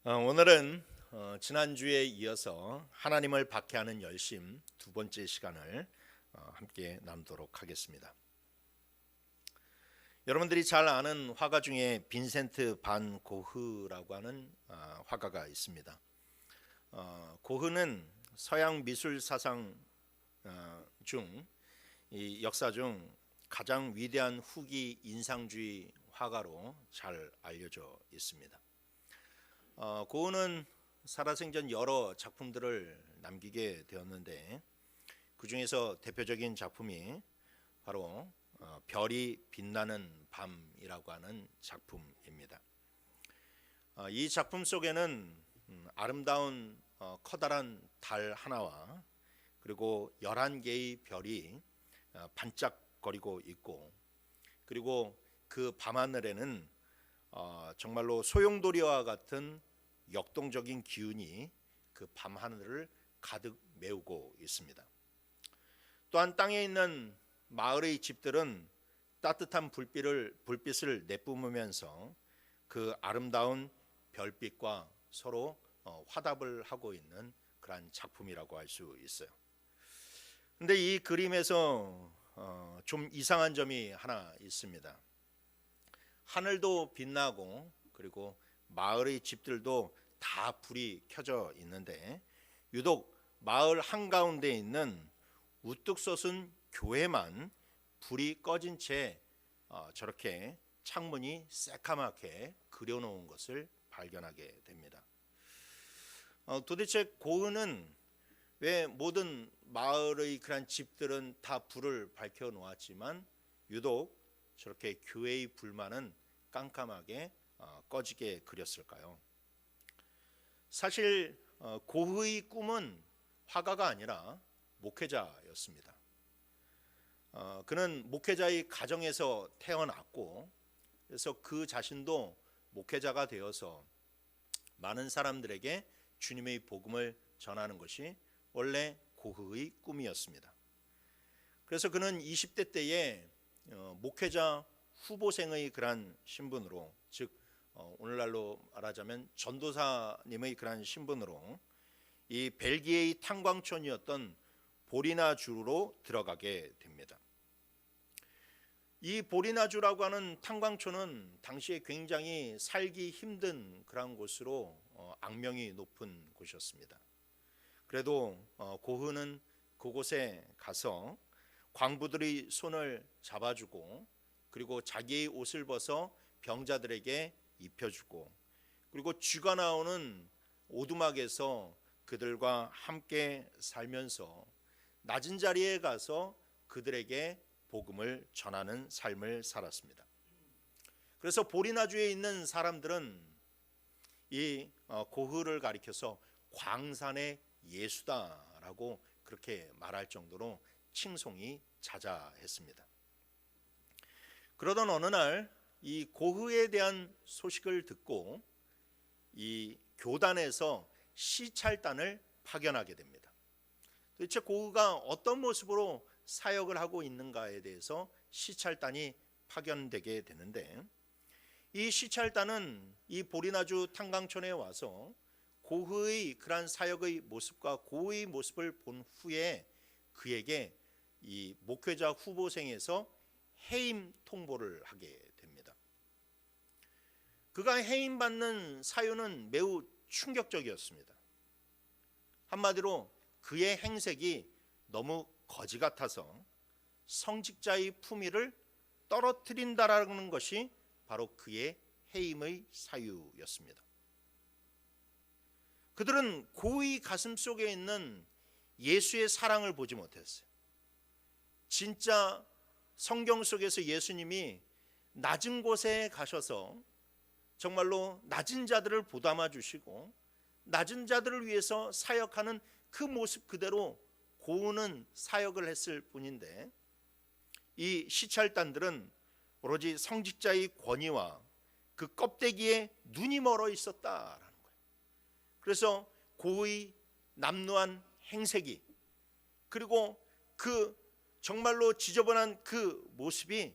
오늘은 지난주에 이어서 하나님을 박해하는 열심 두 번째 시간을 함께 나누도록 하겠습니다. 여러분들이 잘 아는 화가 중에 빈센트 반 고흐라고 하는 화가가 있습니다. 고흐는 서양 미술 사상 중 이 역사 중 가장 위대한 후기 인상주의 화가로 잘 알려져 있습니다. 고흐는 살아생전 여러 작품들을 남기게 되었는데 그 중에서 대표적인 작품이 바로 별이 빛나는 밤이라고 하는 작품입니다. 이 작품 속에는 아름다운 커다란 달 하나와 그리고 11개의 별이 반짝거리고 있고, 그리고 그 밤하늘에는 정말로 소용돌이와 같은 역동적인 기운이 그 밤하늘을 가득 메우고 있습니다. 또한 땅에 있는 마을의 집들은 따뜻한 불빛을 내뿜으면서 그 아름다운 별빛과 서로 화답을 하고 있는 그러한 작품이라고 할 수 있어요. 근데 이 그림에서 좀 이상한 점이 하나 있습니다. 하늘도 빛나고 그리고 마을의 집들도 다 불이 켜져 있는데 유독 마을 한가운데 있는 우뚝 솟은 교회만 불이 꺼진 채 저렇게 창문이 새까맣게 그려놓은 것을 발견하게 됩니다. 도대체 고흐는 왜 모든 마을의 그런 집들은 다 불을 밝혀 놓았지만 유독 저렇게 교회의 불만은 깜깜하게 꺼지게 그렸을까요? 사실 고흐의 꿈은 화가가 아니라 목회자였습니다. 그는 목회자의 가정에서 태어났고, 그래서 그 자신도 목회자가 되어서 많은 사람들에게 주님의 복음을 전하는 것이 원래 고흐의 꿈이었습니다. 그래서 그는 20대 때에 목회자 후보생의 그러한 신분으로, 즉 오늘날로 말하자면 전도사님의 그러한 신분으로 이 벨기에의 탄광촌이었던 보리나주로 들어가게 됩니다. 이 보리나주라고 하는 탄광촌은 당시에 굉장히 살기 힘든 그런 곳으로 악명이 높은 곳이었습니다. 그래도 고흐는 그곳에 가서 광부들의 손을 잡아주고, 그리고 자기의 옷을 벗어 병자들에게 입혀주고, 그리고 쥐가 나오는 오두막에서 그들과 함께 살면서 낮은 자리에 가서 그들에게 복음을 전하는 삶을 살았습니다. 그래서 보리나주에 있는 사람들은 이 고흐를 가리켜서 광산의 예수다라고 그렇게 말할 정도로 칭송이 자자했습니다. 그러던 어느 날 이 고흐에 대한 소식을 듣고 이 교단에서 시찰단을 파견하게 됩니다. 도대체 고흐가 어떤 모습으로 사역을 하고 있는가에 대해서 시찰단이 파견되게 되는데, 이 시찰단은 이 보리나주 탄광촌에 와서 고흐의 그러한 사역의 모습과 고흐의 모습을 본 후에 그에게 이 목회자 후보생에서 해임 통보를 하게 됩니다. 그가 해임받는 사유는 매우 충격적이었습니다. 한마디로 그의 행색이 너무 거지 같아서 성직자의 품위를 떨어뜨린다라는 것이 바로 그의 해임의 사유였습니다. 그들은 고의 가슴 속에 있는 예수의 사랑을 보지 못했어요. 진짜 성경 속에서 예수님이 낮은 곳에 가셔서 정말로 낮은 자들을 보담아 주시고 낮은 자들을 위해서 사역하는 그 모습 그대로 고흐는 사역을 했을 뿐인데, 이 시찰단들은 오로지 성직자의 권위와 그 껍데기에 눈이 멀어 있었다라는 거예요. 그래서 고의 남루한 행색이, 그리고 그 정말로 지저분한 그 모습이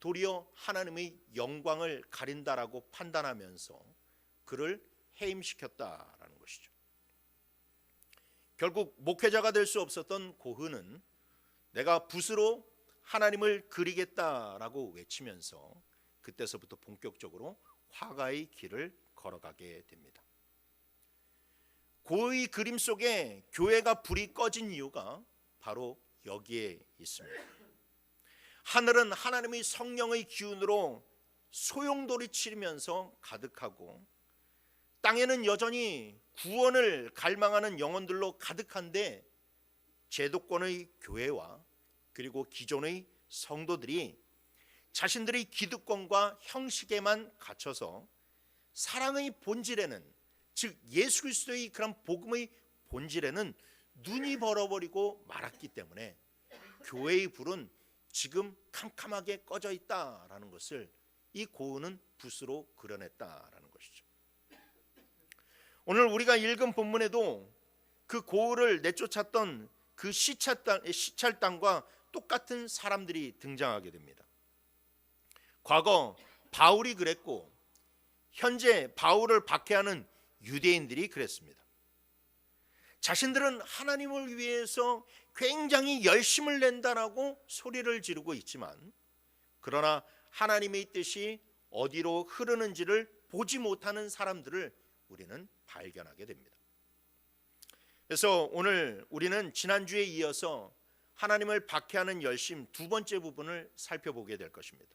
도리어 하나님의 영광을 가린다라고 판단하면서 그를 해임시켰다라는 것이죠. 결국 목회자가 될 수 없었던 고흐는 내가 붓으로 하나님을 그리겠다라고 외치면서 그때서부터 본격적으로 화가의 길을 걸어가게 됩니다. 고흐의 그림 속에 교회가 불이 꺼진 이유가 바로 여기에 있습니다. 하늘은 하나님의 성령의 기운으로 소용돌이치면서 가득하고 땅에는 여전히 구원을 갈망하는 영혼들로 가득한데 제도권의 교회와 그리고 기존의 성도들이 자신들의 기득권과 형식에만 갇혀서 사랑의 본질에는, 즉 예수 그리스도의 그런 복음의 본질에는 눈이 벌어버리고 말았기 때문에 교회의 불은 지금 캄캄하게 꺼져 있다라는 것을 이 고흐는 붓으로 그려냈다라는 것이죠. 오늘 우리가 읽은 본문에도 그 고흐를 내쫓았던 그 시찰단과 똑같은 사람들이 등장하게 됩니다. 과거 바울이 그랬고 현재 바울을 박해하는 유대인들이 그랬습니다. 자신들은 하나님을 위해서 굉장히 열심을 낸다라고 소리를 지르고 있지만 그러나 하나님의 뜻이 어디로 흐르는지를 보지 못하는 사람들을 우리는 발견하게 됩니다. 그래서 오늘 우리는 지난주에 이어서 하나님을 박해하는 열심 두 번째 부분을 살펴보게 될 것입니다.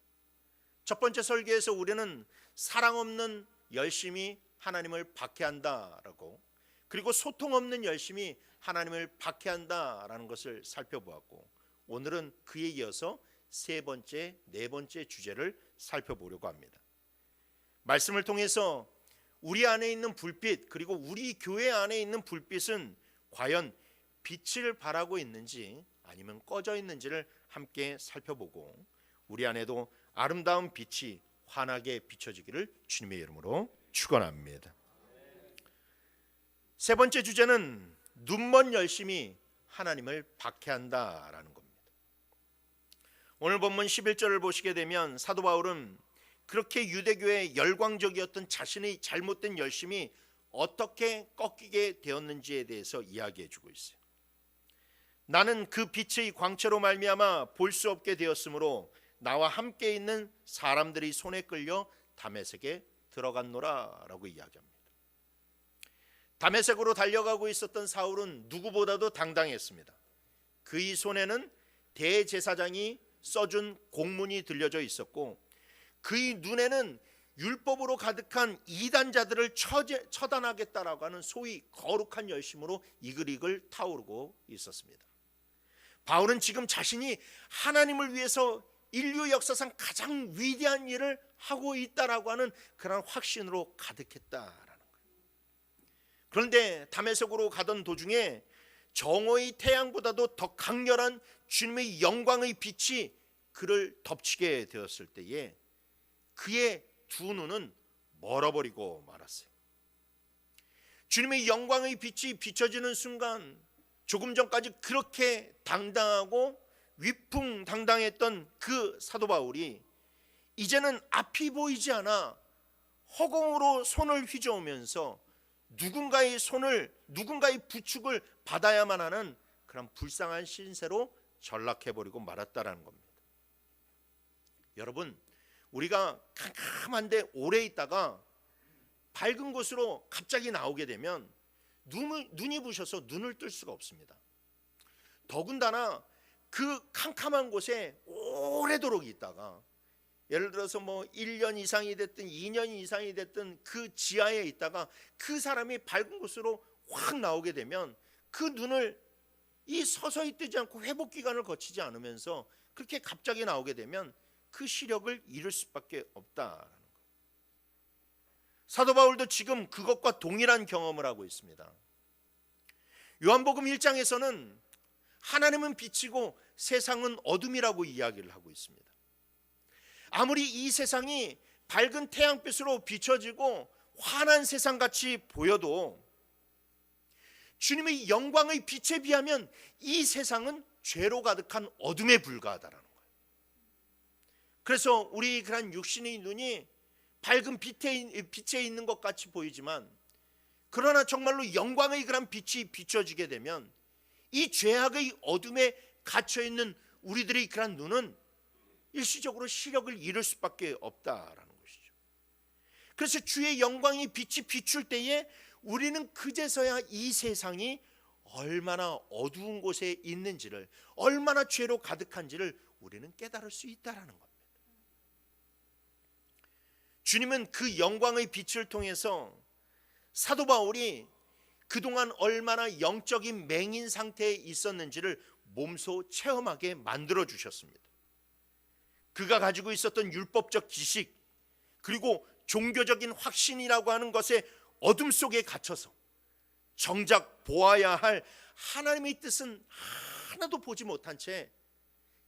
첫 번째 설교에서 우리는 사랑 없는 열심이 하나님을 박해한다라고, 그리고 소통 없는 열심이 하나님을 박해한다라는 것을 살펴보았고, 오늘은 그에 이어서 세 번째, 네 번째 주제를 살펴보려고 합니다. 말씀을 통해서 우리 안에 있는 불빛, 그리고 우리 교회 안에 있는 불빛은 과연 빛을 발하고 있는지 아니면 꺼져 있는지를 함께 살펴보고, 우리 안에도 아름다운 빛이 환하게 비춰지기를 주님의 이름으로 축원합니다. 세 번째 주제는 눈먼 열심이 하나님을 박해한다라는 겁니다. 오늘 본문 11절을 보시게 되면 사도 바울은 그렇게 유대교의 열광적이었던 자신의 잘못된 열심이 어떻게 꺾이게 되었는지에 대해서 이야기해 주고 있어요. 나는 그 빛의 광채로 말미암아 볼 수 없게 되었으므로 나와 함께 있는 사람들이 손에 끌려 다메섹에 들어갔노라 라고 이야기합니다. 다메섹으로 달려가고 있었던 사울은 누구보다도 당당했습니다. 그의 손에는 대제사장이 써준 공문이 들려져 있었고 그의 눈에는 율법으로 가득한 이단자들을 처단하겠다라고 하는 소위 거룩한 열심으로 이글이글 타오르고 있었습니다. 바울은 지금 자신이 하나님을 위해서 인류 역사상 가장 위대한 일을 하고 있다라고 하는 그런 확신으로 가득했다라는 거예요. 그런데 다메섹으로 가던 도중에 정오의 태양보다도 더 강렬한 주님의 영광의 빛이 그를 덮치게 되었을 때에 그의 두 눈은 멀어버리고 말았어요. 주님의 영광의 빛이 비춰지는 순간 조금 전까지 그렇게 당당하고 위풍당당했던 그 사도 바울이 이제는 앞이 보이지 않아 허공으로 손을 휘저으면서 누군가의 부축을 받아야만 하는 그런 불쌍한 신세로 전락해버리고 말았다라는 겁니다. 여러분, 우리가 캄캄한데 오래 있다가 밝은 곳으로 갑자기 나오게 되면 눈이 부셔서 눈을 뜰 수가 없습니다. 더군다나 그 캄캄한 곳에 오래도록 있다가 예를 들어서 1년 이상이 됐든 2년 이상이 됐든 그 지하에 있다가 그 사람이 밝은 곳으로 확 나오게 되면 그 눈을 서서히 뜨지 않고 회복 기간을 거치지 않으면서 그렇게 갑자기 나오게 되면 그 시력을 잃을 수밖에 없다라는 거예요. 사도 바울도 지금 그것과 동일한 경험을 하고 있습니다. 요한복음 1장에서는 하나님은 빛이고 세상은 어둠이라고 이야기를 하고 있습니다. 아무리 이 세상이 밝은 태양빛으로 비춰지고 환한 세상같이 보여도 주님의 영광의 빛에 비하면 이 세상은 죄로 가득한 어둠에 불과하다라는 거예요. 그래서 우리 그런 육신의 눈이 밝은 빛에 있는 것 같이 보이지만 그러나 정말로 영광의 그런 빛이 비춰지게 되면 이 죄악의 어둠에 갇혀있는 우리들의 그런 눈은 일시적으로 시력을 잃을 수밖에 없다라는 것이죠. 그래서 주의 영광이 빛이 비출 때에 우리는 그제서야 이 세상이 얼마나 어두운 곳에 있는지를, 얼마나 죄로 가득한지를 우리는 깨달을 수 있다라는 겁니다. 주님은 그 영광의 빛을 통해서 사도 바울이 그동안 얼마나 영적인 맹인 상태에 있었는지를 몸소 체험하게 만들어 주셨습니다. 그가 가지고 있었던 율법적 지식, 그리고 종교적인 확신이라고 하는 것의 어둠 속에 갇혀서 정작 보아야 할 하나님의 뜻은 하나도 보지 못한 채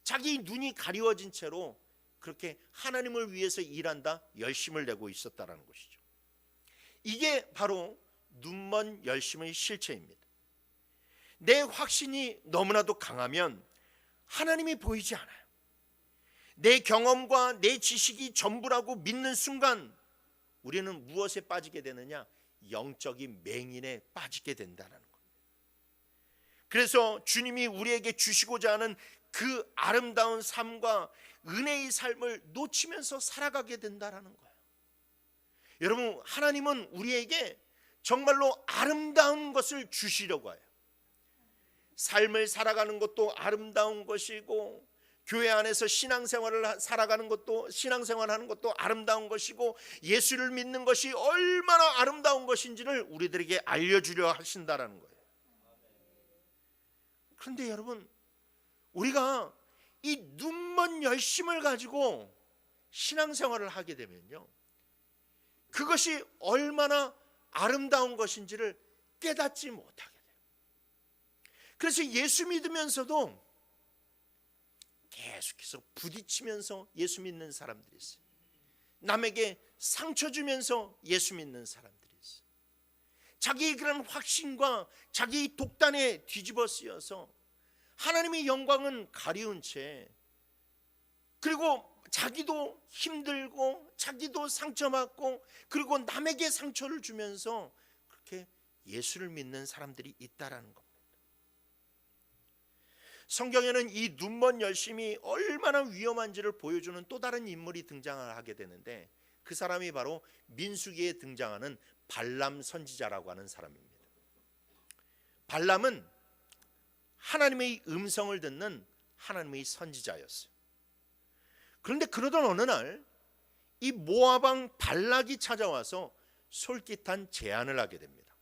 자기 눈이 가리워진 채로 그렇게 하나님을 위해서 일한다 열심을 내고 있었다라는 것이죠. 이게 바로 눈먼 열심의 실체입니다. 내 확신이 너무나도 강하면 하나님이 보이지 않아요. 내 경험과 내 지식이 전부라고 믿는 순간 우리는 무엇에 빠지게 되느냐? 영적인 맹인에 빠지게 된다는 겁니다. 그래서 주님이 우리에게 주시고자 하는 그 아름다운 삶과 은혜의 삶을 놓치면서 살아가게 된다는 거예요. 여러분, 하나님은 우리에게 정말로 아름다운 것을 주시려고 해요. 삶을 살아가는 것도 아름다운 것이고, 교회 안에서 신앙생활을 살아가는 것도, 신앙생활하는 것도 아름다운 것이고, 예수를 믿는 것이 얼마나 아름다운 것인지를 우리들에게 알려주려 하신다라는 거예요. 그런데 여러분, 우리가 이 눈먼 열심을 가지고 신앙생활을 하게 되면요, 그것이 얼마나 아름다운 것인지를 깨닫지 못하게 돼요. 그래서 예수 믿으면서도 계속해서 부딪히면서 예수 믿는 사람들이 있어요. 남에게 상처 주면서 예수 믿는 사람들이 있어요. 자기의 그런 확신과 자기의 독단에 뒤집어 쓰여서 하나님의 영광은 가리운 채, 그리고 자기도 힘들고 자기도 상처받고 그리고 남에게 상처를 주면서 그렇게 예수를 믿는 사람들이 있다라는 겁니다. 성경에는 이 눈먼 열심이 얼마나 위험한지를 보여주는 또 다른 인물이 등장하게 되는데, 그 사람이 바로 민수기에 등장하는 발람 선지자라고 하는 사람입니다. 발람은 하나님의 음성을 듣는 하나님의 선지자였어요. 그런데 그러던 어느 날 이 모압 왕 발락이 찾아와서 솔깃한 제안을 하게 됩니다.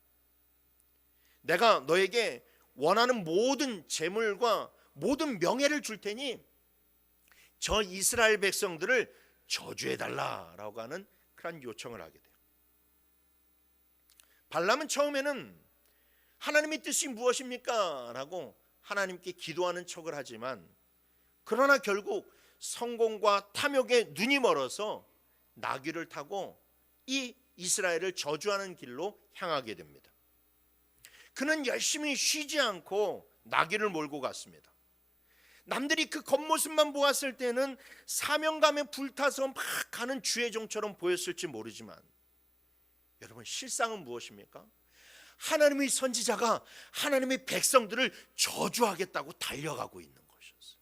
내가 너에게 원하는 모든 재물과 모든 명예를 줄 테니 저 이스라엘 백성들을 저주해달라라고 하는 그런 요청을 하게 돼요. 발람은 처음에는 하나님의 뜻이 무엇입니까? 라고 하나님께 기도하는 척을 하지만, 그러나 결국 성공과 탐욕에 눈이 멀어서 나귀를 타고 이 이스라엘을 저주하는 길로 향하게 됩니다. 그는 열심히 쉬지 않고 나귀를 몰고 갔습니다. 남들이 그 겉모습만 보았을 때는 사명감에 불타서 막 가는 주의 종처럼 보였을지 모르지만, 여러분, 실상은 무엇입니까? 하나님의 선지자가 하나님의 백성들을 저주하겠다고 달려가고 있는 것이었어요.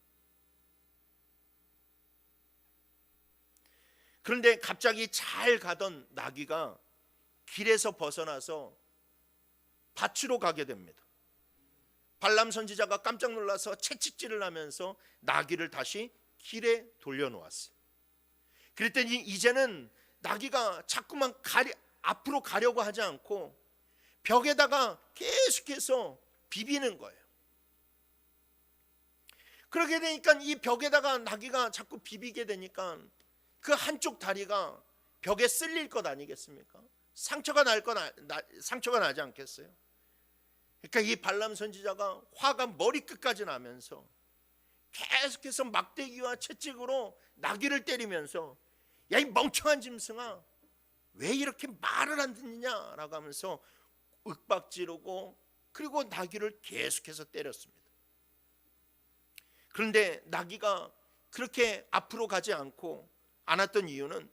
그런데 갑자기 잘 가던 나귀가 길에서 벗어나서 밭으로 가게 됩니다. 발람 선지자가 깜짝 놀라서 채찍질을 하면서 나귀를 다시 길에 돌려놓았어요. 그랬더니 이제는 나귀가 자꾸만 앞으로 가려고 하지 않고 벽에다가 계속해서 비비는 거예요. 그렇게 되니까 이 벽에다가 나귀가 자꾸 비비게 되니까 그 한쪽 다리가 벽에 쓸릴 것 아니겠습니까? 상처가 나지 않겠어요? 그러니까 이 발람 선지자가 화가 머리끝까지 나면서 계속해서 막대기와 채찍으로 나귀를 때리면서, 야, 이 멍청한 짐승아, 왜 이렇게 말을 안 듣느냐라고 하면서 윽박지르고 그리고 나귀를 계속해서 때렸습니다. 그런데 나귀가 그렇게 앞으로 가지 않았던 이유는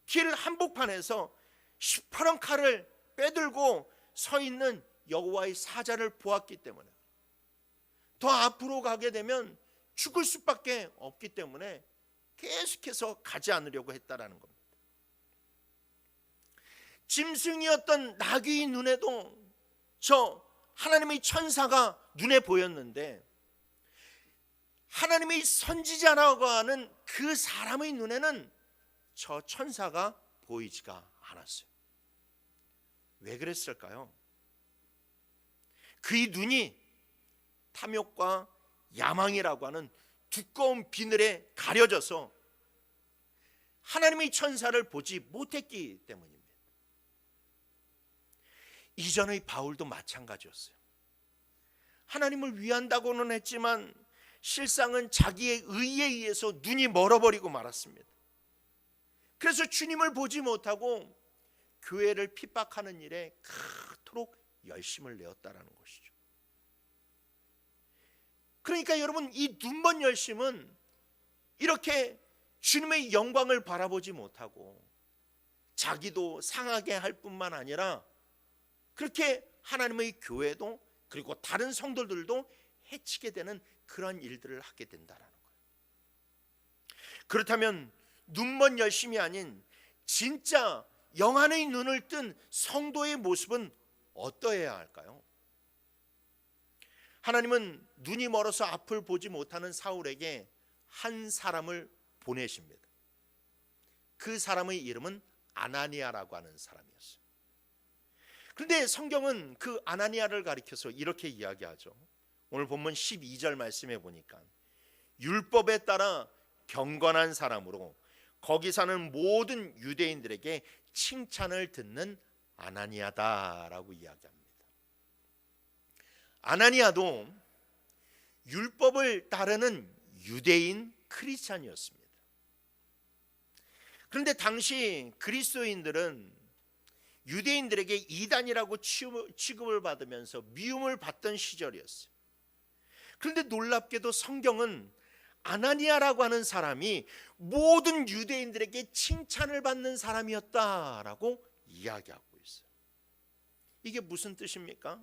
길 한복판에서 시퍼런 칼을 빼들고 서 있는 여호와의 사자를 보았기 때문에, 더 앞으로 가게 되면 죽을 수밖에 없기 때문에 계속해서 가지 않으려고 했다라는 겁니다. 짐승이었던 나귀의 눈에도 저 하나님의 천사가 눈에 보였는데, 하나님의 선지자라고 하는 그 사람의 눈에는 저 천사가 보이지가 않았어요. 왜 그랬을까요? 그의 눈이 탐욕과 야망이라고 하는 두꺼운 비늘에 가려져서 하나님의 천사를 보지 못했기 때문입니다. 이전의 바울도 마찬가지였어요. 하나님을 위한다고는 했지만 실상은 자기의 의에 의해서 눈이 멀어버리고 말았습니다. 그래서 주님을 보지 못하고 교회를 핍박하는 일에 그토록 열심을 내었다라는 것이죠. 그러니까 여러분, 이 눈먼 열심은 이렇게 주님의 영광을 바라보지 못하고 자기도 상하게 할 뿐만 아니라 그렇게 하나님의 교회도 그리고 다른 성도들도 해치게 되는 그런 일들을 하게 된다라는 거예요. 그렇다면 눈먼 열심이 아닌 진짜 영안의 눈을 뜬 성도의 모습은 어떠해야 할까요? 하나님은 눈이 멀어서 앞을 보지 못하는 사울에게 한 사람을 보내십니다. 그 사람의 이름은 아나니아라고 하는 사람이었어요. 그런데 성경은 그 아나니아를 가리켜서 이렇게 이야기하죠. 오늘 본문 12절 말씀해 보니까 율법에 따라 경건한 사람으로 거기 사는 모든 유대인들에게 칭찬을 듣는 아나니아다라고 이야기합니다. 아나니아도 율법을 따르는 유대인 크리스찬이었습니다. 그런데 당시 그리스도인들은 유대인들에게 이단이라고 취급을 받으면서 미움을 받던 시절이었어요. 그런데 놀랍게도 성경은 아나니아라고 하는 사람이 모든 유대인들에게 칭찬을 받는 사람이었다라고 이야기하고 있어요. 이게 무슨 뜻입니까?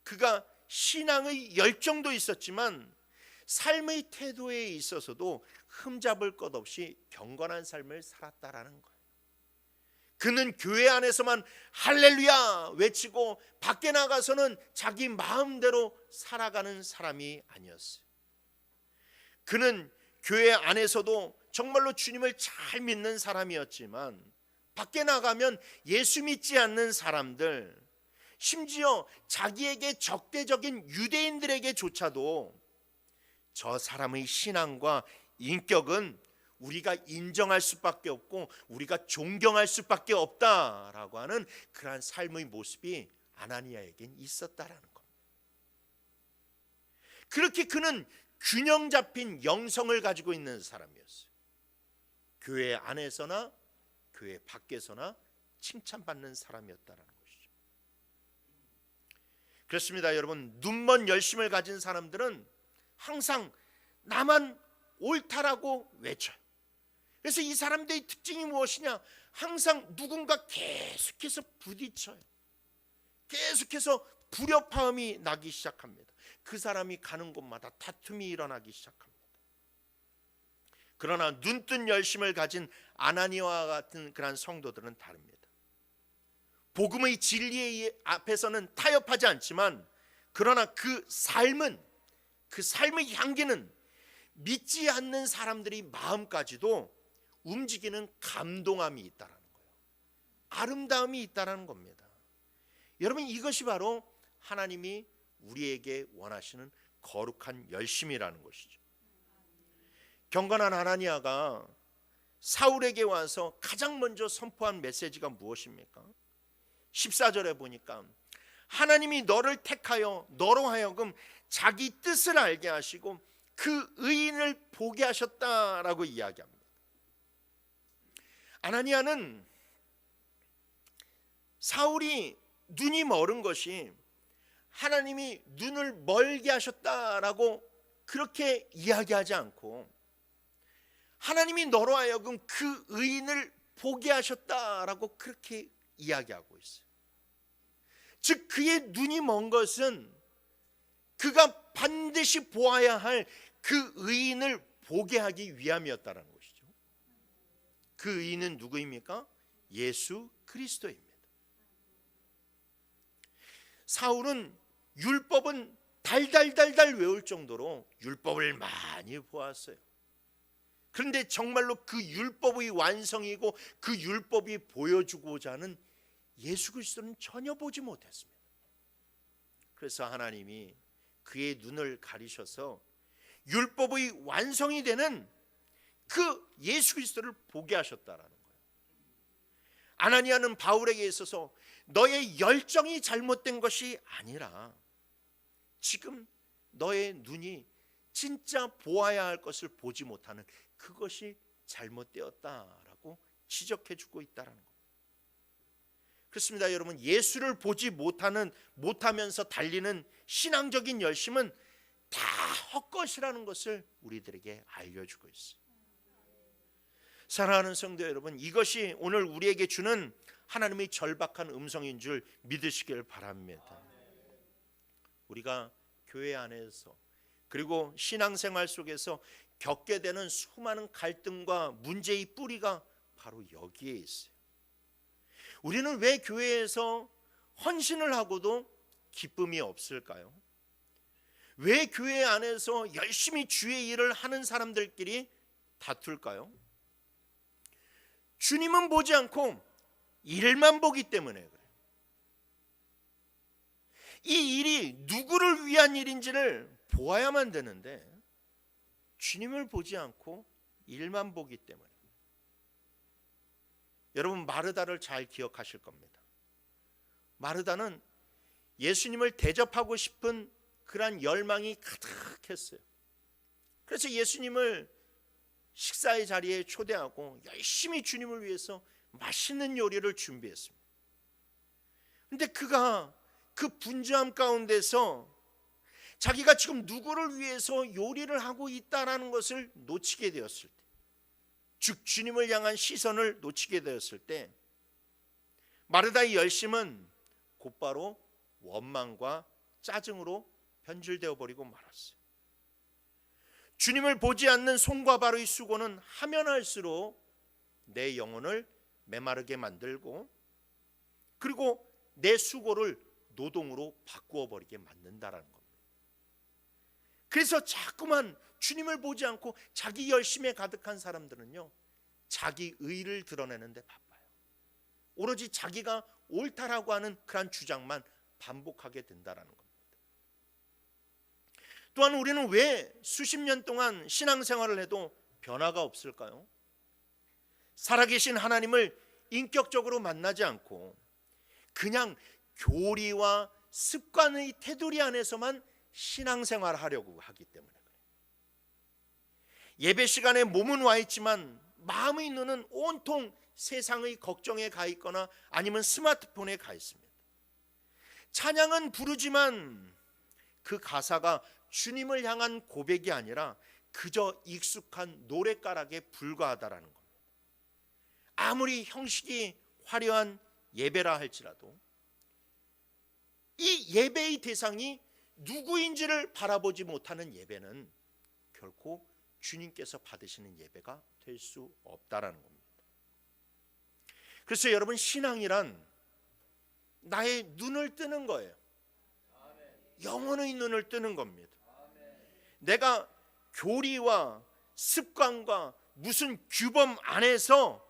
그가 신앙의 열정도 있었지만 삶의 태도에 있어서도 흠잡을 것 없이 경건한 삶을 살았다라는 거예요. 그는 교회 안에서만 할렐루야 외치고 밖에 나가서는 자기 마음대로 살아가는 사람이 아니었어요. 그는 교회 안에서도 정말로 주님을 잘 믿는 사람이었지만 밖에 나가면 예수 믿지 않는 사람들, 심지어 자기에게 적대적인 유대인들에게조차도 저 사람의 신앙과 인격은 우리가 인정할 수밖에 없고 우리가 존경할 수밖에 없다라고 하는 그러한 삶의 모습이 아나니아에겐 있었다라는 겁니다. 그렇게 그는 균형 잡힌 영성을 가지고 있는 사람이었어요. 교회 안에서나 교회 밖에서나 칭찬받는 사람이었다라는 것이죠. 그렇습니다. 여러분, 눈먼 열심을 가진 사람들은 항상 나만 옳다라고 외쳐요. 그래서 이 사람들의 특징이 무엇이냐? 항상 누군가 계속해서 부딪혀요. 계속해서 불협화음이 나기 시작합니다. 그 사람이 가는 곳마다 다툼이 일어나기 시작합니다. 그러나 눈뜬 열심을 가진 아나니아와 같은 그런 성도들은 다릅니다. 복음의 진리의 앞에서는 타협하지 않지만 그러나 그 삶의 향기는 믿지 않는 사람들의 마음까지도 움직이는 감동함이 있다는 거예요. 아름다움이 있다는 겁니다. 여러분, 이것이 바로 하나님이 우리에게 원하시는 거룩한 열심이라는 것이죠. 경건한 아나니아가 사울에게 와서 가장 먼저 선포한 메시지가 무엇입니까? 14절에 보니까 하나님이 너를 택하여 너로 하여금 자기 뜻을 알게 하시고 그 의인을 보게 하셨다라고 이야기합니다. 아나니아는 사울이 눈이 멀은 것이 하나님이 눈을 멀게 하셨다라고 그렇게 이야기하지 않고 하나님이 너로 하여금 그 의인을 보게 하셨다라고 그렇게 이야기하고 있어요. 즉 그의 눈이 먼 것은 그가 반드시 보아야 할 그 의인을 보게 하기 위함이었다라는 것이죠. 그 의인은 누구입니까? 예수 그리스도입니다. 사울은 율법은 달달달달 외울 정도로 율법을 많이 보았어요. 그런데 정말로 그 율법의 완성이고 그 율법이 보여주고자 하는 예수 그리스도는 전혀 보지 못했습니다. 그래서 하나님이 그의 눈을 가리셔서 율법의 완성이 되는 그 예수 그리스도를 보게 하셨다라는 거예요. 아나니아는 바울에게 있어서 너의 열정이 잘못된 것이 아니라 지금 너의 눈이 진짜 보아야 할 것을 보지 못하는 그것이 잘못되었다라고 지적해 주고 있다는 겁니다. 그렇습니다. 여러분, 예수를 보지 못하면서 달리는 신앙적인 열심은 다 헛것이라는 것을 우리들에게 알려주고 있어요. 사랑하는 성도 여러분, 이것이 오늘 우리에게 주는 하나님의 절박한 음성인 줄 믿으시길 바랍니다. 우리가 교회 안에서 그리고 신앙생활 속에서 겪게 되는 수많은 갈등과 문제의 뿌리가 바로 여기에 있어요. 우리는 왜 교회에서 헌신을 하고도 기쁨이 없을까요? 왜 교회 안에서 열심히 주의 일을 하는 사람들끼리 다툴까요? 주님은 보지 않고 일만 보기 때문에 그래요. 이 일이 누구를 위한 일인지를 보아야만 되는데 주님을 보지 않고 일만 보기 때문에. 여러분, 마르다를 잘 기억하실 겁니다. 마르다는 예수님을 대접하고 싶은 그런 열망이 가득했어요. 그래서 예수님을 식사의 자리에 초대하고 열심히 주님을 위해서 맛있는 요리를 준비했습니다. 그런데 그가 그 분주함 가운데서 자기가 지금 누구를 위해서 요리를 하고 있다라는 것을 놓치게 되었을 때, 즉 주님을 향한 시선을 놓치게 되었을 때 마르다의 열심은 곧바로 원망과 짜증으로 변질되어 버리고 말았어요. 주님을 보지 않는 손과 발의 수고는 하면 할수록 내 영혼을 메마르게 만들고 그리고 내 수고를 노동으로 바꾸어 버리게 만든다라는 겁니다. 그래서 자꾸만 주님을 보지 않고 자기 열심에 가득한 사람들은요, 자기 의를 드러내는데 바빠요. 오로지 자기가 옳다라고 하는 그런 주장만 반복하게 된다라는 겁니다. 또한 우리는 왜 수십 년 동안 신앙생활을 해도 변화가 없을까요? 살아계신 하나님을 인격적으로 만나지 않고 그냥 교리와 습관의 테두리 안에서만 신앙생활을 하려고 하기 때문에 그래요. 예배 시간에 몸은 와 있지만 마음의 눈은 온통 세상의 걱정에 가 있거나 아니면 스마트폰에 가 있습니다. 찬양은 부르지만 그 가사가 주님을 향한 고백이 아니라 그저 익숙한 노랫가락에 불과하다라는 겁니다. 아무리 형식이 화려한 예배라 할지라도 이 예배의 대상이 누구인지를 바라보지 못하는 예배는 결코 주님께서 받으시는 예배가 될 수 없다라는 겁니다. 그래서 여러분, 신앙이란 나의 눈을 뜨는 거예요. 영혼의 눈을 뜨는 겁니다. 내가 교리와 습관과 무슨 규범 안에서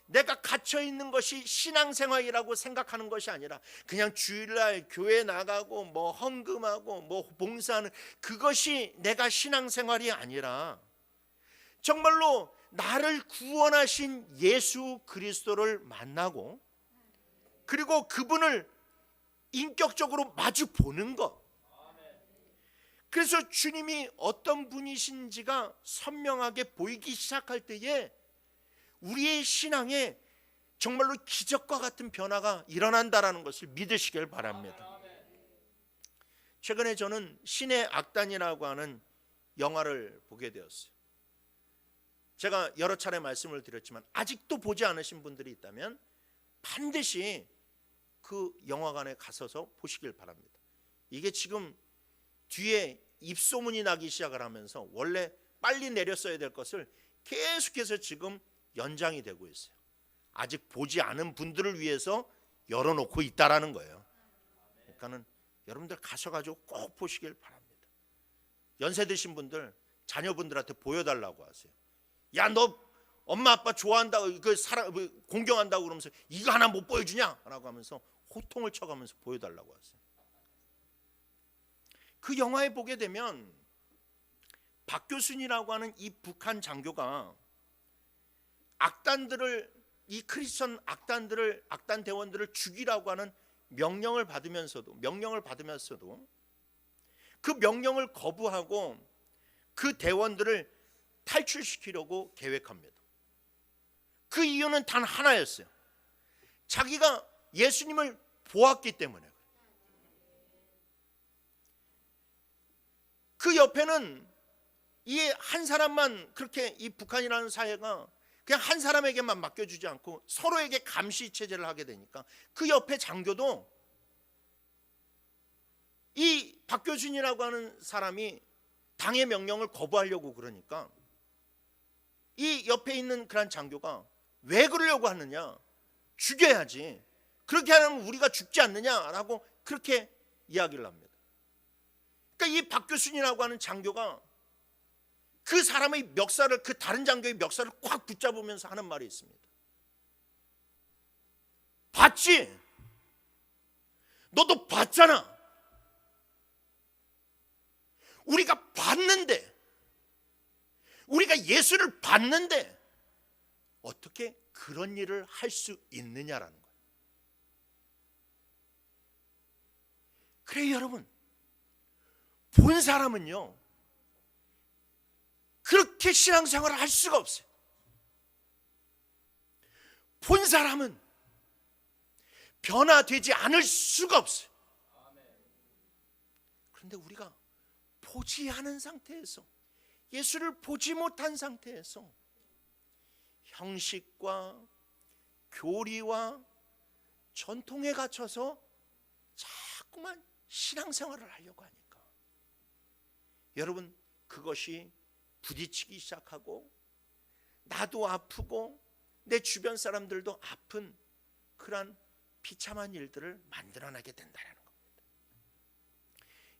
내가 갇혀 있는 것이 신앙생활이라고 생각하는 것이 아니라 그냥 주일날 교회 나가고 뭐 헌금하고 뭐 봉사하는 그것이 내가 신앙생활이 아니라 정말로 나를 구원하신 예수 그리스도를 만나고 그리고 그분을 인격적으로 마주 보는 것. 그래서 주님이 어떤 분이신지가 선명하게 보이기 시작할 때에 우리의 신앙에 정말로 기적과 같은 변화가 일어난다라는 것을 믿으시길 바랍니다. 최근에 저는 신의 악단이라고 하는 영화를 보게 되었어요. 제가 여러 차례 말씀을 드렸지만 아직도 보지 않으신 분들이 있다면 반드시 그 영화관에 가서서 보시길 바랍니다. 이게 지금 뒤에 입소문이 나기 시작을 하면서 원래 빨리 내렸어야 될 것을 계속해서 지금 연장이 되고 있어요. 아직 보지 않은 분들을 위해서 열어놓고 있다라는 거예요. 그러니까는 여러분들 가셔가지고 꼭 보시길 바랍니다. 연세 드신 분들 자녀분들한테 보여달라고 하세요. 야, 너 엄마 아빠 좋아한다고 공경한다고 그러면서 이거 하나 못 보여주냐? 라고 하면서 호통을 쳐가면서 보여달라고 하세요. 그 영화에 보게 되면 박교순이라고 하는 이 북한 장교가 이 크리스천 악단 대원들을 죽이라고 하는 명령을 받으면서도 그 명령을 거부하고 그 대원들을 탈출시키려고 계획합니다. 그 이유는 단 하나였어요. 자기가 예수님을 보았기 때문에. 그 옆에는 이 한 사람만, 그렇게 이 북한이라는 사회가 그냥 한 사람에게만 맡겨주지 않고 서로에게 감시 체제를 하게 되니까 그 옆에 장교도 이 박교준이라고 하는 사람이 당의 명령을 거부하려고 그러니까 이 옆에 있는 그런 장교가 왜 그러려고 하느냐, 죽여야지, 그렇게 하면 우리가 죽지 않느냐라고 그렇게 이야기를 합니다. 그러니까 이 박교순이라고 하는 장교가 그 사람의 멱살을, 그 다른 장교의 멱살을 꽉 붙잡으면서 하는 말이 있습니다. 봤지? 너도 봤잖아. 우리가 봤는데, 우리가 예수를 봤는데 어떻게 그런 일을 할 수 있느냐라는 거예요. 그래요, 여러분. 본 사람은요 그렇게 신앙생활을 할 수가 없어요. 본 사람은 변화되지 않을 수가 없어요. 그런데 우리가 보지 않은 상태에서, 예수를 보지 못한 상태에서 형식과 교리와 전통에 갇혀서 자꾸만 신앙생활을 하려고 하니까 여러분, 그것이 부딪히기 시작하고 나도 아프고 내 주변 사람들도 아픈 그러한 비참한 일들을 만들어내게 된다는 겁니다.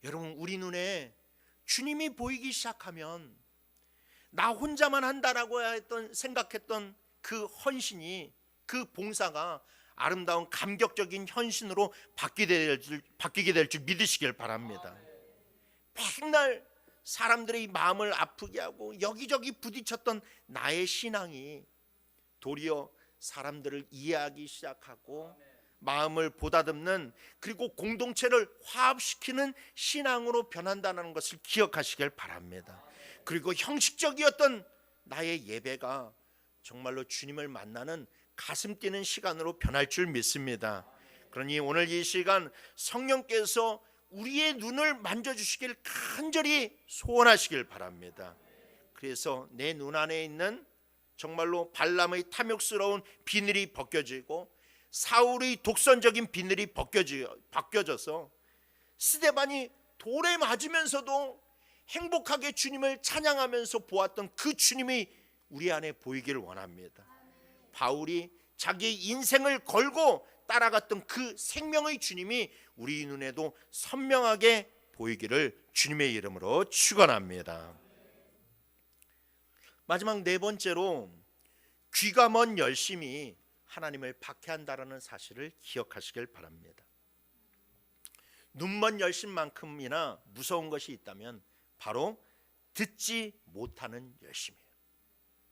여러분, 우리 눈에 주님이 보이기 시작하면 나 혼자만 한다라고 생각했던 그 헌신이, 그 봉사가 아름다운 감격적인 헌신으로 바뀌게 될 줄 믿으시길 바랍니다. 맨날 사람들의 마음을 아프게 하고 여기저기 부딪혔던 나의 신앙이 도리어 사람들을 이해하기 시작하고 마음을 보다듬는, 그리고 공동체를 화합시키는 신앙으로 변한다는 것을 기억하시길 바랍니다. 그리고 형식적이었던 나의 예배가 정말로 주님을 만나는 가슴 뛰는 시간으로 변할 줄 믿습니다. 그러니 오늘 이 시간 성령께서 우리의 눈을 만져주시길 간절히 소원하시길 바랍니다. 그래서 내 눈 안에 있는 정말로 발람의 탐욕스러운 비늘이 벗겨지고 사울의 독선적인 비늘이 벗겨져서 스데반이 돌에 맞으면서도 행복하게 주님을 찬양하면서 보았던 그 주님이 우리 안에 보이기를 원합니다. 바울이 자기 인생을 걸고 따라갔던 그 생명의 주님이 우리 눈에도 선명하게 보이기를 주님의 이름으로 축원합니다. 마지막 네 번째로, 귀가 먼 열심이 하나님을 박해한다라는 사실을 기억하시길 바랍니다. 눈먼 열심만큼이나 무서운 것이 있다면 바로 듣지 못하는 열심이에요.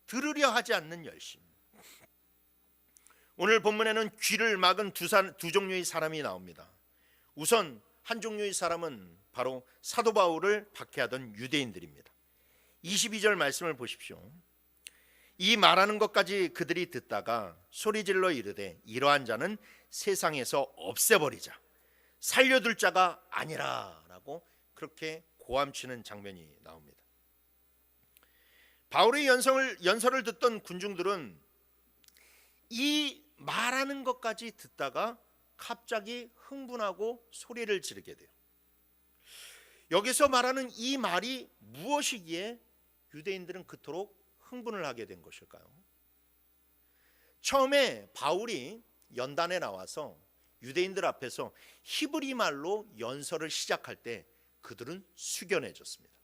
들으려 하지 않는 열심. 오늘 본문에는 귀를 막은 두 종류의 사람이 나옵니다. 우선 한 종류의 사람은 바로 사도 바울을 박해하던 유대인들입니다. 22절 말씀을 보십시오. 이 말하는 것까지 그들이 듣다가 소리질러 이르되 이러한 자는 세상에서 없애버리자, 살려둘 자가 아니라 라고 그렇게 고함치는 장면이 나옵니다. 바울의 연설을 듣던 군중들은 이 말하는 것까지 듣다가 갑자기 흥분하고 소리를 지르게 돼요. 여기서 말하는 이 말이 무엇이기에 유대인들은 그토록 흥분을 하게 된 것일까요? 처음에 바울이 연단에 나와서 유대인들 앞에서 히브리 말로 연설을 시작할 때 그들은 숙연해졌습니다.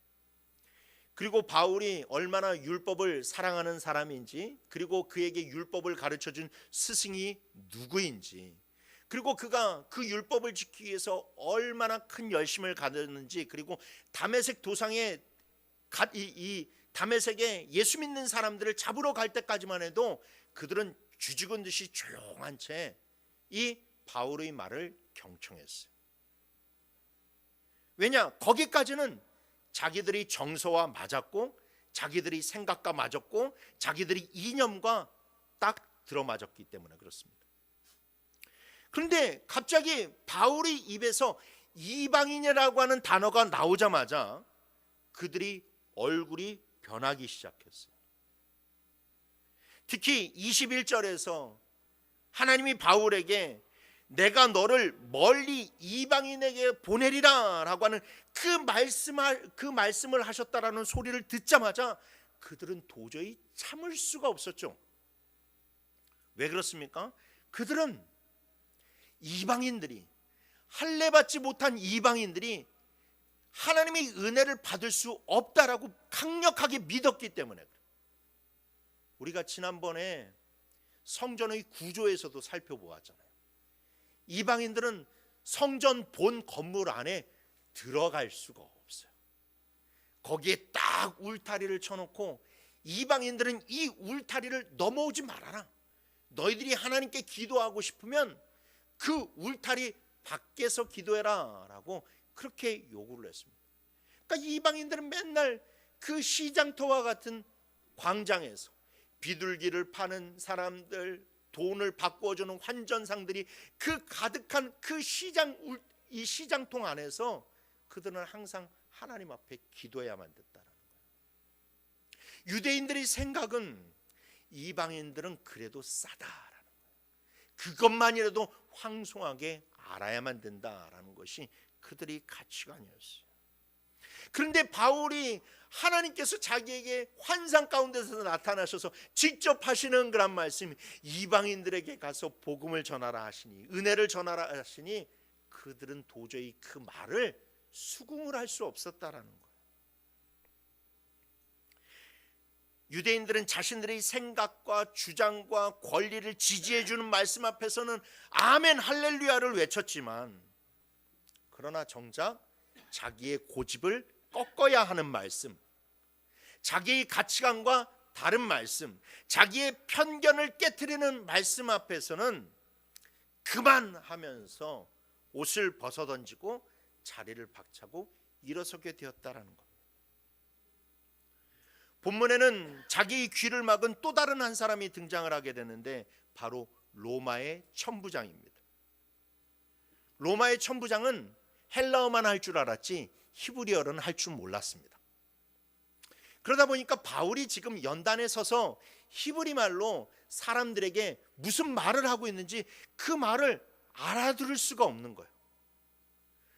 그리고 바울이 얼마나 율법을 사랑하는 사람인지, 그리고 그에게 율법을 가르쳐준 스승이 누구인지, 그리고 그가 그 율법을 지키기 위해서 얼마나 큰 열심을 가졌는지, 그리고 다메섹 도상에 이 다메섹에 예수 믿는 사람들을 잡으러 갈 때까지만 해도 그들은 쥐죽은 듯이 조용한 채 이 바울의 말을 경청했어요. 왜냐? 거기까지는 자기들이 정서와 맞았고, 자기들이 생각과 맞았고, 자기들이 이념과 딱 들어맞았기 때문에 그렇습니다. 그런데 갑자기 바울의 입에서 이방인이라고 하는 단어가 나오자마자 그들이 얼굴이 변하기 시작했어요. 특히 21절에서 하나님이 바울에게 내가 너를 멀리 이방인에게 보내리라 라고 하는 그 말씀을 하셨다라는 소리를 듣자마자 그들은 도저히 참을 수가 없었죠. 왜 그렇습니까? 그들은 이방인들이, 할례받지 못한 이방인들이 하나님의 은혜를 받을 수 없다라고 강력하게 믿었기 때문에 그래요. 우리가 지난번에 성전의 구조에서도 살펴보았잖아요. 이방인들은 성전 본 건물 안에 들어갈 수가 없어요. 거기에 딱 울타리를 쳐놓고 이방인들은 이 울타리를 넘어오지 말아라. 너희들이 하나님께 기도하고 싶으면 그 울타리 밖에서 기도해라 라고 그렇게 요구를 했습니다. 그러니까 이방인들은 맨날 그 시장터와 같은 광장에서 비둘기를 파는 사람들, 돈을 바꾸어주는 환전상들이 그 가득한 그 이 시장통 안에서 그들은 항상 하나님 앞에 기도해야만 됐다는 거예요. 유대인들의 생각은 이방인들은 그래도 싸다라는 거예요. 그것만이라도 황송하게 알아야만 된다라는 것이 그들의 가치관이었어요. 그런데 바울이 하나님께서 자기에게 환상 가운데서 나타나셔서 직접 하시는 그런 말씀이 이방인들에게 가서 복음을 전하라 하시니, 은혜를 전하라 하시니 그들은 도저히 그 말을 수긍을 할 수 없었다라는 거예요. 유대인들은 자신들의 생각과 주장과 권리를 지지해 주는 말씀 앞에서는 아멘 할렐루야를 외쳤지만, 그러나 정작 자기의 고집을 꺾어야 하는 말씀, 자기의 가치관과 다른 말씀, 자기의 편견을 깨트리는 말씀 앞에서는 그만하면서 옷을 벗어던지고 자리를 박차고 일어서게 되었다라는 것. 본문에는 자기의 귀를 막은 또 다른 한 사람이 등장을 하게 되는데 바로 로마의 천부장입니다. 로마의 천부장은 헬라어만 할 줄 알았지 히브리어는 할 줄 몰랐습니다. 그러다 보니까 바울이 지금 연단에 서서 히브리 말로 사람들에게 무슨 말을 하고 있는지 그 말을 알아들을 수가 없는 거예요.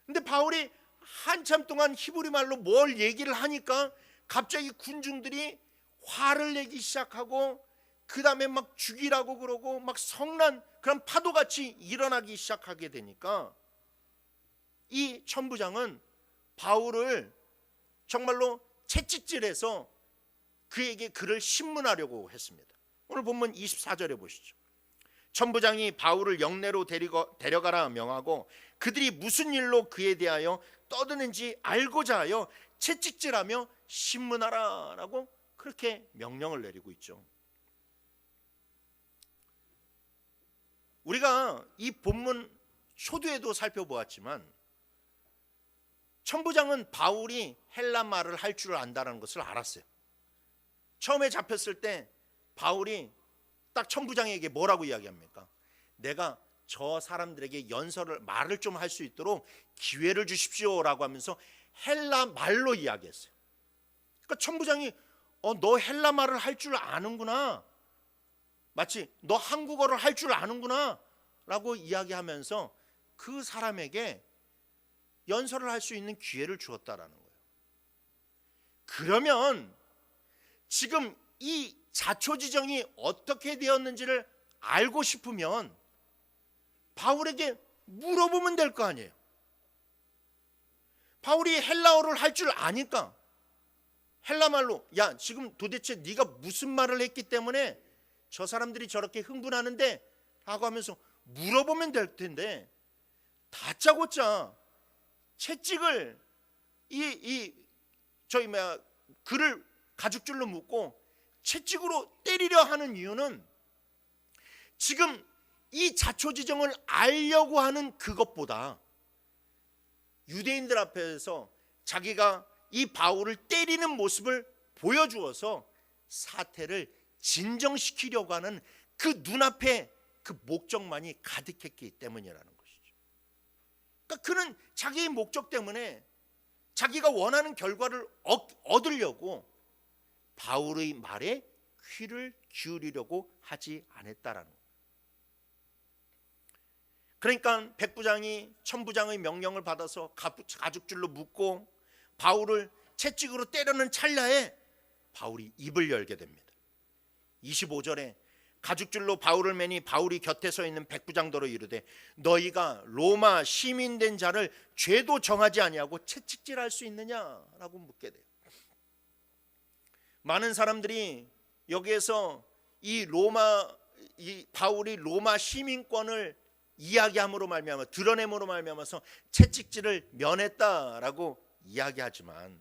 근데 바울이 한참 동안 히브리 말로 뭘 얘기를 하니까 갑자기 군중들이 화를 내기 시작하고 그 다음에 막 죽이라고 그러고 막 성난 그런 파도같이 일어나기 시작하게 되니까 이 천부장은 바울을 정말로 채찍질해서 그에게 그를 신문하려고 했습니다. 오늘 본문 24절에 보시죠. 천부장이 바울을 영내로 데려가라 명하고 그들이 무슨 일로 그에 대하여 떠드는지 알고자 하여 채찍질하며 신문하라 라고 그렇게 명령을 내리고 있죠. 우리가 이 본문 초두에도 살펴보았지만 천부장은 바울이 헬라 말을 할 줄 안다는 것을 알았어요. 처음에 잡혔을 때 바울이 딱 천부장에게 뭐라고 이야기합니까? 내가 저 사람들에게 말을 좀 할 수 있도록 기회를 주십시오라고 하면서 헬라 말로 이야기했어요. 그러니까 천부장이 너 헬라 말을 할 줄 아는구나, 마치 너 한국어를 할 줄 아는구나, 라고 이야기하면서 그 사람에게 연설을 할 수 있는 기회를 주었다라는 거예요. 그러면 지금 이 자초지정이 어떻게 되었는지를 알고 싶으면 바울에게 물어보면 될 거 아니에요. 바울이 헬라어를 할 줄 아니까 헬라말로 야 지금 도대체 네가 무슨 말을 했기 때문에 저 사람들이 저렇게 흥분하는데 라고 하면서 물어보면 될 텐데 다짜고짜 채찍을 글을 가죽줄로 묶고 채찍으로 때리려 하는 이유는 지금 이 자초지정을 알려고 하는 그것보다 유대인들 앞에서 자기가 이 바울을 때리는 모습을 보여주어서 사태를 진정시키려고 하는 그 눈앞에 그 목적만이 가득했기 때문이라는 것이죠. 그러니까 그는 자기의 목적 때문에 자기가 원하는 결과를 얻으려고 바울의 말에 귀를 기울이려고 하지 않았다라는 거예요. 그러니까 백부장이 천부장의 명령을 받아서 가죽줄로 묶고 바울을 채찍으로 때리는 찰나에 바울이 입을 열게 됩니다. 25절에 가죽줄로 바울을 매니 바울이 곁에 서 있는 백부장더러 이르되 너희가 로마 시민된 자를 죄도 정하지 아니하고 채찍질할 수 있느냐라고 묻게 돼요. 많은 사람들이 여기에서 이 바울이 로마 시민권을 이야기함으로 말미암아 드러냄으로 말미암아서 채찍질을 면했다라고 이야기하지만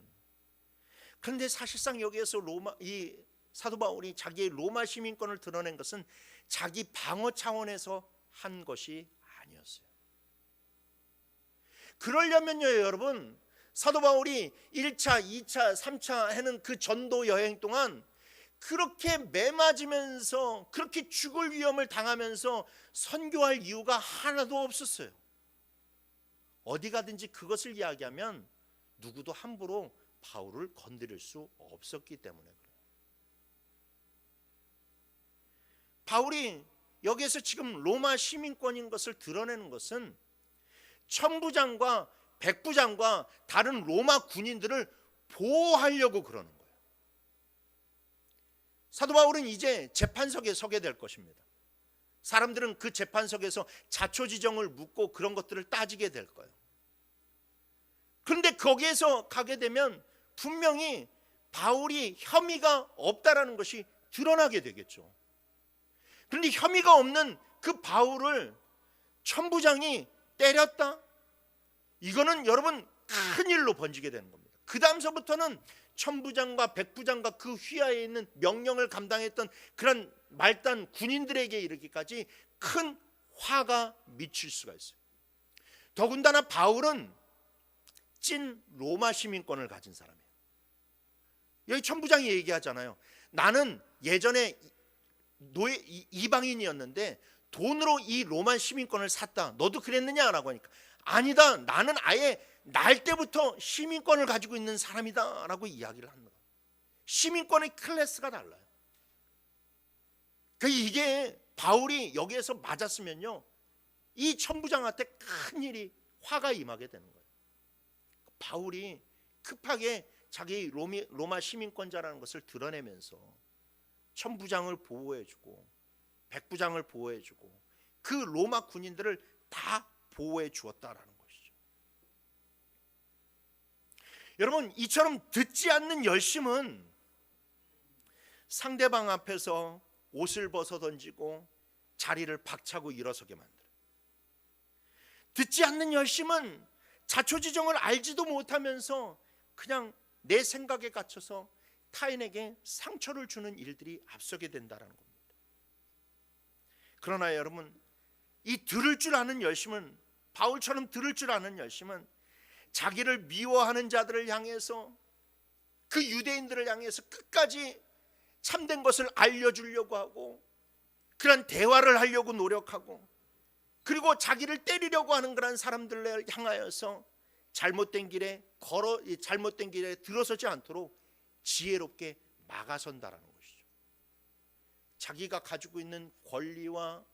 그런데 사실상 여기에서 이 사도 바울이 자기의 로마 시민권을 드러낸 것은 자기 방어 차원에서 한 것이 아니었어요. 그러려면요 여러분 사도 바울이 1차, 2차, 3차 하는 그 전도 여행 동안 그렇게 매맞으면서 그렇게 죽을 위험을 당하면서 선교할 이유가 하나도 없었어요. 어디 가든지 그것을 이야기하면 누구도 함부로 바울을 건드릴 수 없었기 때문에 그래요. 바울이 여기에서 지금 로마 시민권인 것을 드러내는 것은 천부장과 백부장과 다른 로마 군인들을 보호하려고 그러는 거예요. 사도 바울은 이제 재판석에 서게 될 것입니다. 사람들은 그 재판석에서 자초지정을 묻고 그런 것들을 따지게 될 거예요. 그런데 거기에서 가게 되면 분명히 바울이 혐의가 없다라는 것이 드러나게 되겠죠. 그런데 혐의가 없는 그 바울을 천부장이 때렸다? 이거는 여러분 큰일로 번지게 되는 겁니다. 그 다음서부터는 천부장과 백부장과 그 휘하에 있는 명령을 감당했던 그런 말단 군인들에게 이르기까지 큰 화가 미칠 수가 있어요. 더군다나 바울은 찐 로마 시민권을 가진 사람이에요. 여기 천부장이 얘기하잖아요. 나는 예전에 이방인이었는데 돈으로 이 로마 시민권을 샀다. 너도 그랬느냐라고 하니까 아니다. 나는 아예 날 때부터 시민권을 가지고 있는 사람이다 라고 이야기를 합니다. 시민권의 클래스가 달라요. 이게 바울이 여기에서 맞았으면요 이 천부장한테 큰일이 화가 임하게 되는 거예요. 바울이 급하게 자기 로마 시민권자라는 것을 드러내면서 천부장을 보호해주고 백부장을 보호해주고 그 로마 군인들을 다 보호해 주었다라는 것이죠. 여러분 이처럼 듣지 않는 열심은 상대방 앞에서 옷을 벗어 던지고 자리를 박차고 일어서게 만들어요. 듣지 않는 열심은 자초지정을 알지도 못하면서 그냥 내 생각에 갇혀서 타인에게 상처를 주는 일들이 앞서게 된다는 겁니다. 그러나 여러분 이 들을 줄 아는 열심은 바울처럼 들을 줄 아는 열심은 자기를 미워하는 자들을 향해서 그 유대인들을 향해서 끝까지 참된 것을 알려주려고 하고 그런 대화를 하려고 노력하고 그리고 자기를 때리려고 하는 그런 사람들을 향하여서 잘못된 길에 들어서지 않도록 지혜롭게 막아선다라는 것이죠. 자기가 가지고 있는 권리와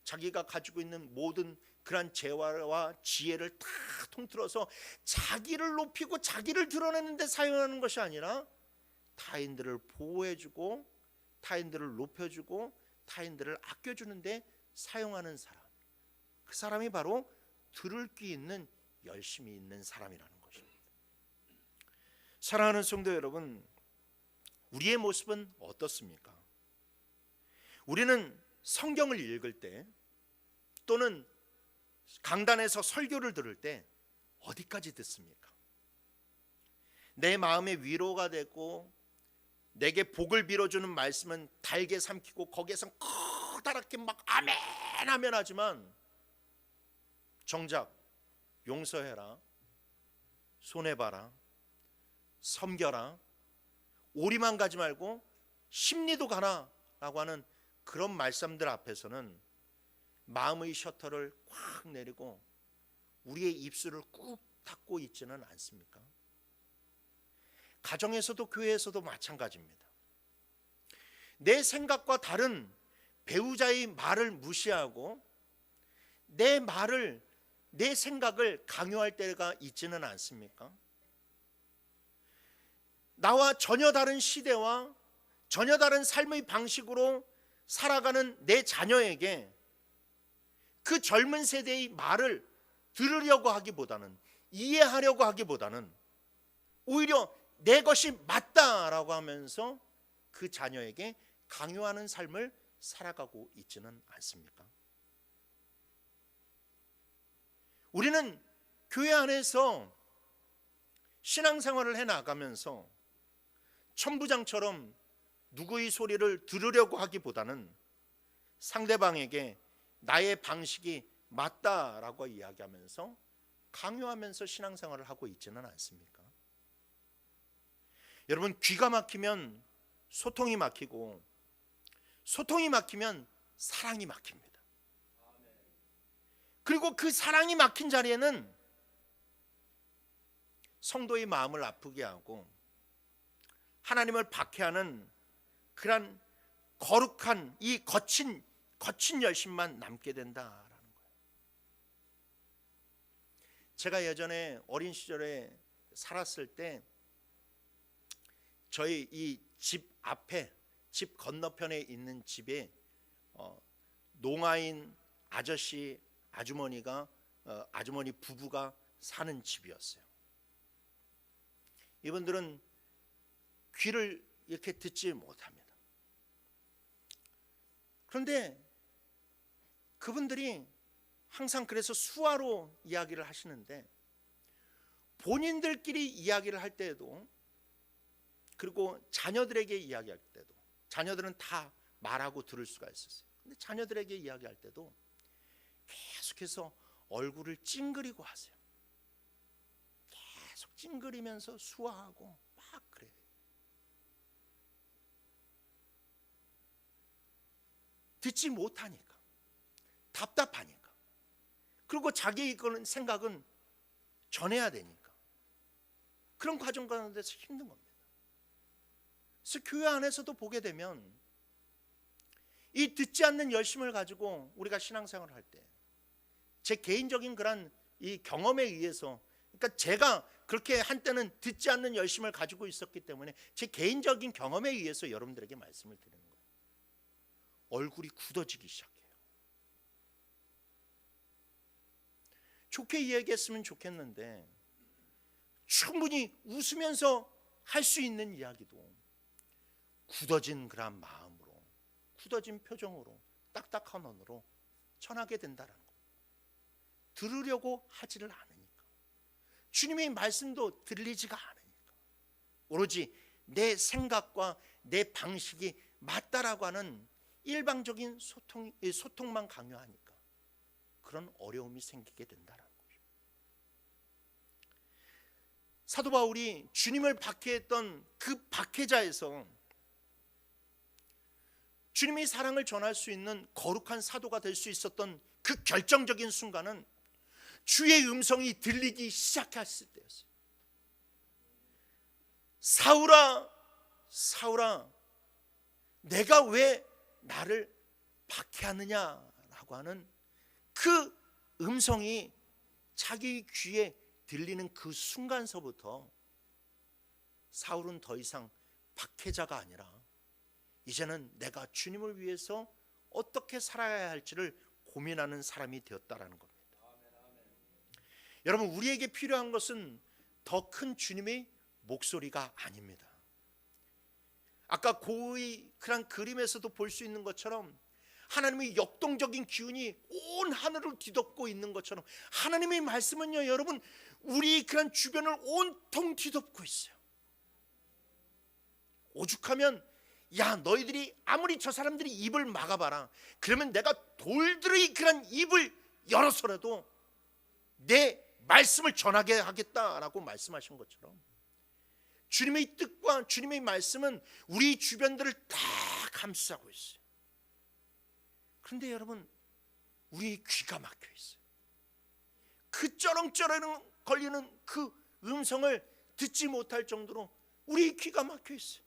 자기가 가지고 있는 모든 그러한 재화와 지혜를 다 통틀어서 자기를 높이고 자기를 드러내는 데 사용하는 것이 아니라 타인들을 보호해주고 타인들을 높여주고 타인들을 아껴주는 데 사용하는 사람, 그 사람이 바로 들을 귀 있는 열심이 있는 사람이라는 것입니다. 사랑하는 성도 여러분, 우리의 모습은 어떻습니까? 우리는 성경을 읽을 때 또는 강단에서 설교를 들을 때 어디까지 듣습니까? 내 마음에 위로가 되고 내게 복을 빌어주는 말씀은 달게 삼키고 거기에서 커다랗게 막 아멘 아멘 하지만 정작 용서해라, 손해봐라, 섬겨라, 오리만 가지 말고 심리도 가라 라고 하는 그런 말씀들 앞에서는 마음의 셔터를 꽉 내리고 우리의 입술을 꾹 닫고 있지는 않습니까? 가정에서도 교회에서도 마찬가지입니다. 내 생각과 다른 배우자의 말을 무시하고 내 생각을 강요할 때가 있지는 않습니까? 나와 전혀 다른 시대와 전혀 다른 삶의 방식으로 살아가는 내 자녀에게 그 젊은 세대의 말을 들으려고 하기보다는, 이해하려고 하기보다는 오히려 내 것이 맞다라고 하면서 그 자녀에게 강요하는 삶을 살아가고 있지는 않습니까? 우리는 교회 안에서 신앙생활을 해나가면서 천부장처럼 누구의 소리를 들으려고 하기보다는 상대방에게 나의 방식이 맞다라고 이야기하면서 강요하면서 신앙생활을 하고 있지는 않습니까? 여러분, 귀가 막히면 소통이 막히고 소통이 막히면 사랑이 막힙니다. 그리고 그 사랑이 막힌 자리에는 성도의 마음을 아프게 하고 하나님을 박해하는 그런 거룩한 이 거친 열심만 남게 된다라는 거예요. 제가 예전에 어린 시절에 살았을 때 저희 이 집 앞에, 집 건너편에 있는 집에 농아인 아저씨, 아주머니 부부가 사는 집이었어요. 이분들은 귀를 이렇게 듣지 못합니다. 그런데 그분들이 항상 그래서 수화로 이야기를 하시는데 본인들끼리 이야기를 할 때에도, 그리고 자녀들에게 이야기할 때도, 자녀들은 다 말하고 들을 수가 있었어요. 근데 자녀들에게 이야기할 때도 계속해서 얼굴을 찡그리고 하세요. 계속 찡그리면서 수화하고 막 그래요. 듣지 못하니까, 답답하니까, 그리고 자기의 생각은 전해야 되니까 그런 과정 가운데서 힘든 겁니다. 그래서 교회 안에서도 보게 되면 이 듣지 않는 열심을 가지고 우리가 신앙생활을 할 때, 제 개인적인 그런 이 경험에 의해서, 그러니까 제가 그렇게 한때는 듣지 않는 열심을 가지고 있었기 때문에 제 개인적인 경험에 의해서 여러분들에게 말씀을 드리는 거예요. 얼굴이 굳어지기 시작해요. 좋게 이야기했으면 좋겠는데 충분히 웃으면서 할 수 있는 이야기도 굳어진 그런 마음으로, 굳어진 표정으로, 딱딱한 언어로 전하게 된다는 거. 들으려고 하지를 않으니까, 주님의 말씀도 들리지가 않으니까, 오로지 내 생각과 내 방식이 맞다라고 하는 일방적인 소통만 강요하니까 그런 어려움이 생기게 된다는 거죠. 사도 바울이 주님을 박해했던 그 박해자에서 주님의 사랑을 전할 수 있는 거룩한 사도가 될 수 있었던 그 결정적인 순간은 주의 음성이 들리기 시작했을 때였어요. 사울아, 사울아, 내가 왜 나를 박해하느냐라고 라고 하는 그 음성이 자기 귀에 들리는 그 순간서부터 사울은 더 이상 박해자가 아니라 이제는 내가 주님을 위해서 어떻게 살아야 할지를 고민하는 사람이 되었다라는 겁니다. 여러분, 우리에게 필요한 것은 더 큰 주님의 목소리가 아닙니다. 아까 고의 그런 그림에서도 볼 수 있는 것처럼 하나님의 역동적인 기운이 온 하늘을 뒤덮고 있는 것처럼 하나님의 말씀은요, 여러분, 우리 그런 주변을 온통 뒤덮고 있어요. 오죽하면 야, 너희들이 아무리 저 사람들이 입을 막아봐라, 그러면 내가 돌들의 그런 입을 열어서라도 내 말씀을 전하게 하겠다라고 말씀하신 것처럼 주님의 뜻과 주님의 말씀은 우리 주변들을 다 감싸고 있어요. 그런데 여러분, 우리 귀가 막혀 있어요. 그 쩌렁쩌렁 걸리는 그 음성을 듣지 못할 정도로 우리 귀가 막혀 있어요.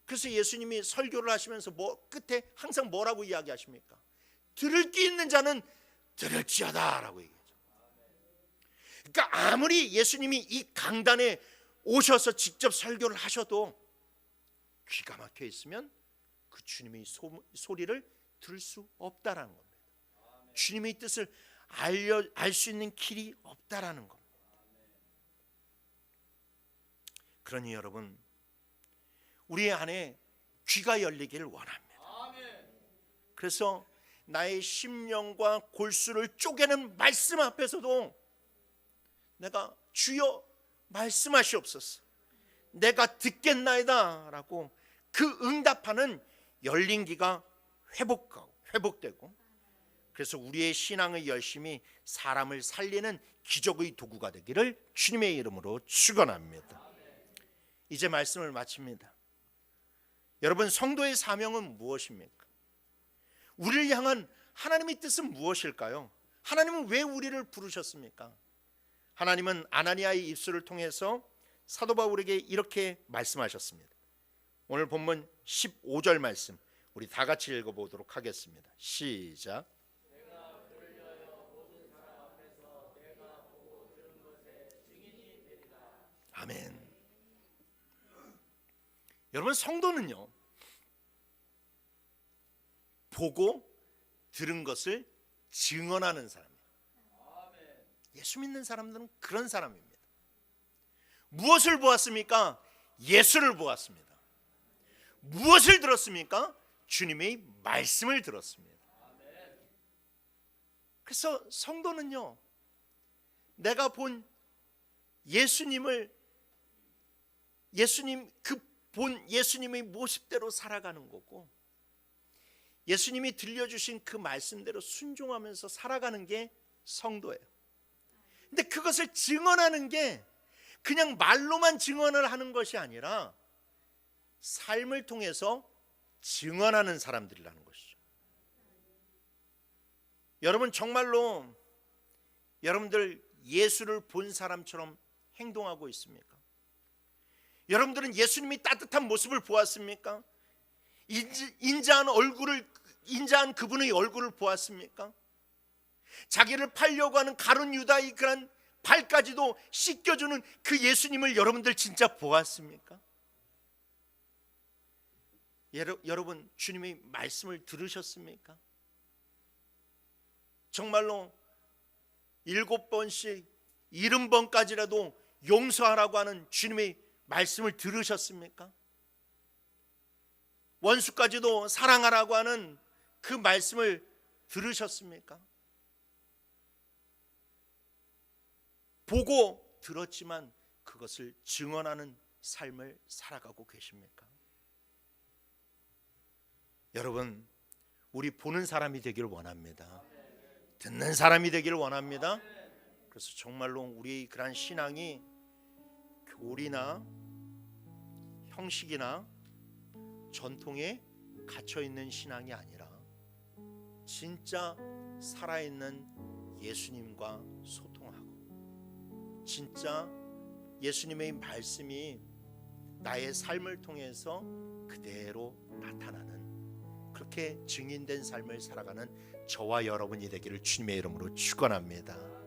그래서 예수님이 설교를 하시면서 끝에 항상 뭐라고 이야기하십니까? 들을 귀 있는 자는 들을지어다 라고 얘기하죠. 그러니까 아무리 예수님이 이 강단에 오셔서 직접 설교를 하셔도 귀가 막혀 있으면 그 주님의 소리를 들을 수 없다라는 겁니다. 주님의 뜻을 알 수 있는 길이 없다라는 겁니다. 그러니 여러분, 우리 안에 귀가 열리기를 원합니다. 그래서 나의 심령과 골수를 쪼개는 말씀 앞에서도 내가 주여 말씀하시옵소서, 내가 듣겠나이다 라고 그 응답하는 열린 귀가 회복되고, 그래서 우리의 신앙의 열심이 사람을 살리는 기적의 도구가 되기를 주님의 이름으로 축원합니다. 이제 말씀을 마칩니다. 여러분, 성도의 사명은 무엇입니까? 우리를 향한 하나님의 뜻은 무엇일까요? 하나님은 왜 우리를 부르셨습니까? 하나님은 아나니아의 입술을 통해서 사도 바울에게 이렇게 말씀하셨습니다. 오늘 본문 15절 말씀 우리 다 같이 읽어보도록 하겠습니다. 시작. 아멘. 여러분, 성도는요, 보고 들은 것을 증언하는 사람이에요. 예수 믿는 사람들은 그런 사람입니다. 무엇을 보았습니까? 예수를 보았습니다. 무엇을 들었습니까? 주님의 말씀을 들었습니다. 그래서 성도는요, 내가 본 예수님의 모습대로 살아가는 거고, 예수님이 들려주신 그 말씀대로 순종하면서 살아가는 게 성도예요. 근데 그것을 증언하는 게 그냥 말로만 증언을 하는 것이 아니라 삶을 통해서 증언하는 사람들이라는 것이죠. 여러분, 정말로 여러분들 예수를 본 사람처럼 행동하고 있습니까? 여러분들은 예수님이 따뜻한 모습을 보았습니까? 인자한 그분의 얼굴을 보았습니까? 자기를 팔려고 하는 가룟 유다의 그런 발까지도 씻겨주는 그 예수님을 여러분들 진짜 보았습니까? 여러분, 주님의 말씀을 들으셨습니까? 정말로 7번씩 70번까지라도 용서하라고 하는 주님의 말씀을 들으셨습니까? 원수까지도 사랑하라고 하는 그 말씀을 들으셨습니까? 보고 들었지만 그것을 증언하는 삶을 살아가고 계십니까? 여러분, 우리 보는 사람이 되기를 원합니다. 듣는 사람이 되기를 원합니다. 그래서 정말로 우리의 그런 신앙이 교리나 형식이나 전통에 갇혀있는 신앙이 아니라 진짜 살아있는 예수님과 소통하고, 진짜 예수님의 말씀이 나의 삶을 통해서 그대로 나타나는 그렇게 증인된 삶을 살아가는 저와 여러분이 되기를 주님의 이름으로 축원합니다.